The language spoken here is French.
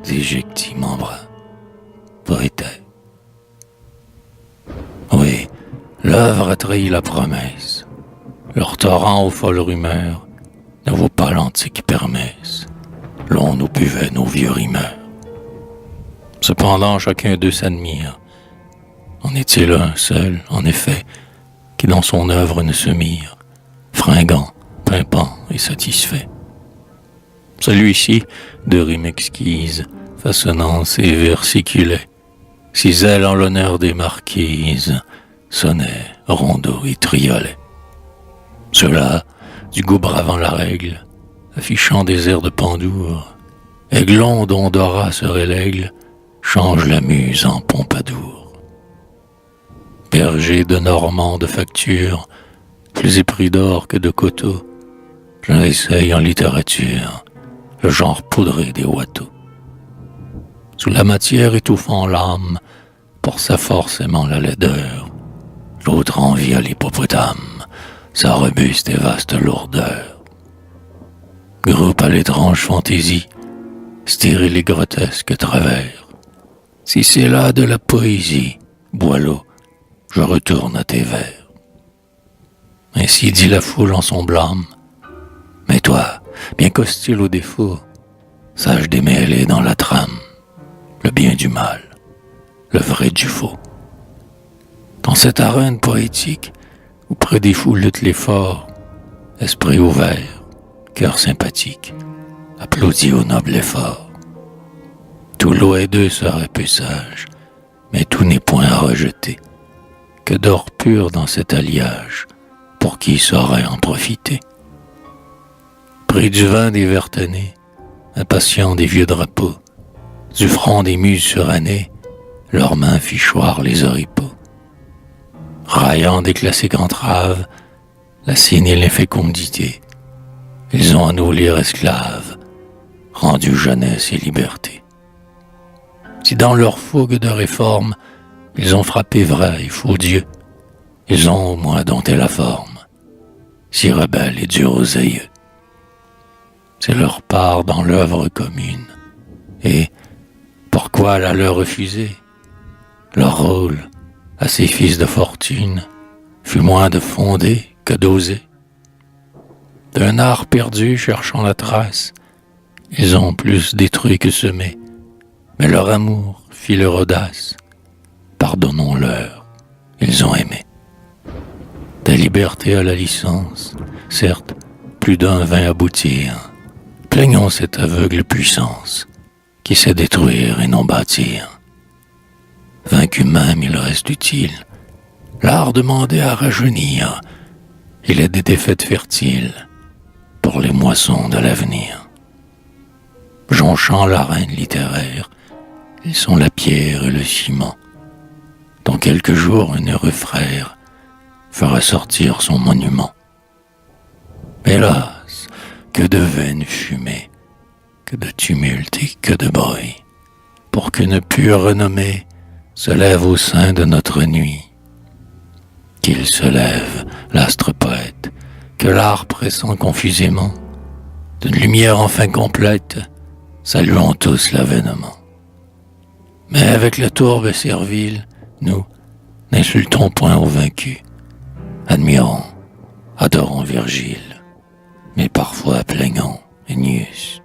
déjecti mon bras. Poétais. Oui, l'œuvre a trahi la promesse. Leur torrent aux folles rumeurs ne vaut pas l'antique permesse. L'on nous buvait nos vieux rimeurs. Cependant, chacun d'eux s'admire. En est-il un seul, en effet, qui dans son œuvre ne se mire, fringant, pimpant et satisfait? Celui-ci, de rimes exquises, façonnant ses versiculets, cisèle en l'honneur des marquises, sonnait, rondeau et triolet. Ceux-là, du goût bravant la règle, affichant des airs de pandour, aiglon dont Dora serait l'aigle, change la muse en Pompadour. Berger de Normand de facture, plus épris d'or que de coteaux, j'essaye en littérature le genre poudré des Watteau. Sous la matière étouffant l'âme, pour sa force aimant la laideur, l'autre envie à l'hippopotame, sa robuste et vaste lourdeur. Groupe à l'étrange fantaisie, stérile et grotesque travers. Si c'est là de la poésie, Boileau, je retourne à tes vers. Ainsi dit la foule en son blâme. Mais toi, bien qu'hostile au défaut, sache démêler dans la trame le bien du mal, le vrai du faux. Dans cette arène poétique, où près des foules luttent l'effort, esprit ouvert, cœur sympathique, applaudit au noble effort. Tout loin d'eux serait peu sage, mais tout n'est point à rejeter. Que d'or pur dans cet alliage, pour qui saurait en profiter? Pris du vin des vertanés, impatients des vieux drapeaux, du front des muses surannées, leurs mains fichoirent les oripeaux. Raillant des classiques entraves, la signe et l'infécondité, ils ont à nous lire esclaves, rendu jeunesse et liberté. Si dans leur fougue de réforme, ils ont frappé vrai et faux Dieu, ils ont au moins dompté la forme, si rebelles et durs aux aïeux. C'est leur part dans l'œuvre commune, et pourquoi la leur refuser? Leur rôle, à ces fils de fortune, fut moins de fonder que d'oser. D'un art perdu cherchant la trace, ils ont plus détruit que semé, mais leur amour fit leur audace. Pardonnons-leur, ils ont aimé. Des libertés à la licence, certes, plus d'un vint aboutir. Plaignons cette aveugle puissance qui sait détruire et non bâtir. Vaincu même, il reste utile l'art demandé à rajeunir. Il est des défaites fertiles pour les moissons de l'avenir. Jonchant l'arène littéraire, ils sont la pierre et le ciment. Dans quelques jours, un heureux frère fera sortir son monument. Hélas, que de vaines fumées, que de tumulte et que de bruit, pour qu'une pure renommée se lève au sein de notre nuit. Qu'il se lève, l'astre poète, que l'art pressent confusément, d'une lumière enfin complète, saluons tous l'avènement. Mais avec la tourbe servile, nous n'insultons point aux vaincus, admirons, adorons Virgile, mais parfois plaignons Ennius.